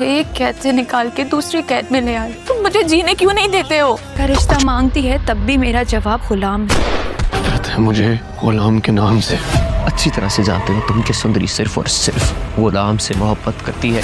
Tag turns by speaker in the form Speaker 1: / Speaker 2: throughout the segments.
Speaker 1: एक कैद से निकाल के दूसरी कैद में ले आए। तुम मुझे जीने क्यों नहीं देते हो? का रिश्ता मांगती है तब भी मेरा जवाब गुलाम है।
Speaker 2: नफरत है मुझे गुलाम के नाम से।
Speaker 3: अच्छी तरह से जानते हो तुम कि सुंदरी सिर्फ और सिर्फ गुलाम से मोहब्बत करती है।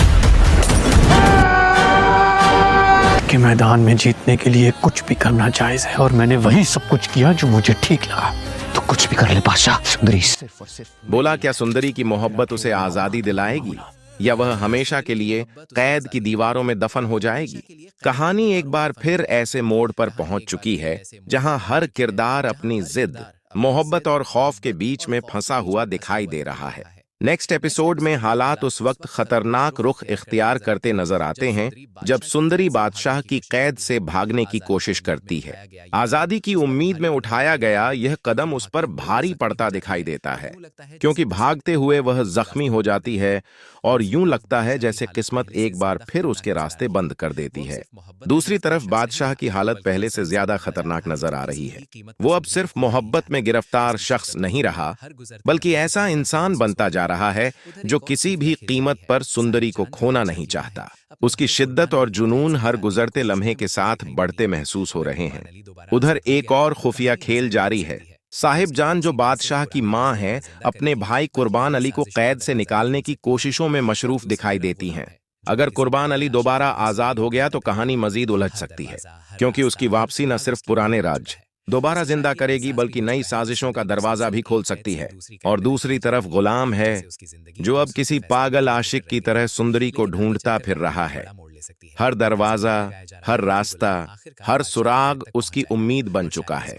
Speaker 2: कि मैदान में जीतने के लिए कुछ भी करना जायज है और मैंने वही सब कुछ किया जो मुझे ठीक लगा।
Speaker 3: तो कुछ भी कर ले बादशाह, सुंदरी सिर्फ और सिर्फ।
Speaker 4: बोला क्या सुंदरी की मोहब्बत उसे आजादी दिलाएगी या वह हमेशा के लिए कैद की दीवारों में दफन हो जाएगी? कहानी एक बार फिर ऐसे मोड़ पर पहुंच चुकी है जहां हर किरदार अपनी जिद, मोहब्बत और खौफ के बीच में फंसा हुआ दिखाई दे रहा है। नेक्स्ट एपिसोड में हालात उस वक्त खतरनाक रुख इख्तियार करते नजर आते हैं जब सुंदरी बादशाह की कैद से भागने की कोशिश करती है। आजादी की उम्मीद में उठाया गया यह कदम उस पर भारी पड़ता दिखाई देता है, क्योंकि भागते हुए वह जख्मी हो जाती है और यूं लगता है जैसे किस्मत एक बार फिर उसके रास्ते बंद कर देती है। दूसरी तरफ बादशाह की हालत पहले से ज्यादा खतरनाक नजर आ रही है। वो अब सिर्फ मोहब्बत में गिरफ्तार शख्स नहीं रहा, बल्कि ऐसा इंसान बनता जा रहा है जो किसी भी कीमत पर सुंदरी को खोना नहीं चाहता। उसकी शिद्दत और जुनून हर गुजरते लम्हे के साथ बढ़ते महसूस हो रहे हैं। उधर एक और खुफिया खेल जारी है। साहिब जान जो बादशाह की मां है, अपने भाई कुर्बान अली को कैद से निकालने की कोशिशों में मशरूफ दिखाई देती हैं। अगर कुर्बान अली दोबारा आजाद हो गया तो कहानी मजीद उलझ सकती है, क्योंकि उसकी वापसी न सिर्फ पुराने राज्य दोबारा जिंदा करेगी बल्कि नई साजिशों का दरवाजा भी खोल सकती है। और दूसरी तरफ गुलाम है जो अब किसी पागल आशिक की तरह सुंदरी को ढूंढता फिर रहा है। हर दरवाजा, हर रास्ता, हर सुराग उसकी उम्मीद बन चुका है।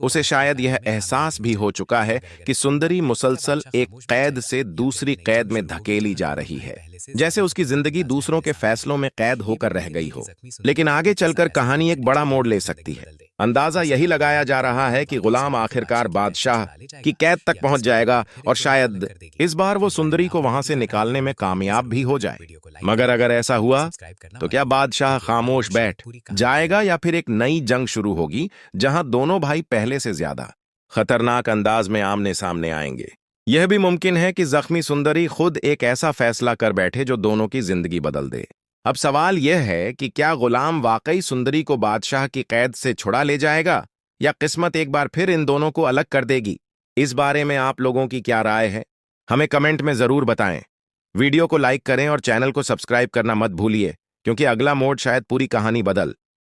Speaker 4: उसे शायद यह एहसास भी हो चुका है कि सुंदरी मुसलसल एक कैद से दूसरी कैद में धकेली जा रही है, जैसे उसकी जिंदगी दूसरों के फैसलों में कैद होकर रह गई हो। लेकिन आगे चलकर कहानी एक बड़ा मोड़ ले सकती है। अंदाजा यही लगाया जा रहा है कि गुलाम आखिरकार बादशाह की कैद तक पहुंच जाएगा और शायद इस बार वो सुंदरी को वहां से निकालने में कामयाब भी हो जाए। मगर अगर ऐसा हुआ तो क्या बादशाह खामोश बैठ जाएगा या फिर एक नई जंग शुरू होगी जहां दोनों भाई पहले से ज्यादा खतरनाक अंदाज में आमने सामने आएंगे? यह भी मुमकिन है कि जख्मी सुंदरी खुद एक ऐसा फैसला कर बैठे जो दोनों की जिंदगी बदल दे। अब सवाल यह है कि क्या गुलाम वाकई सुंदरी को बादशाह की कैद से छुड़ा ले जाएगा या किस्मत एक बार फिर इन दोनों को अलग कर देगी? इस बारे में आप लोगों की क्या राय है, हमें कमेंट में जरूर बताएं। वीडियो को लाइक करें और चैनल को सब्सक्राइब करना मत भूलिए, क्योंकि अगला मोड़ शायद पूरी कहानी बदल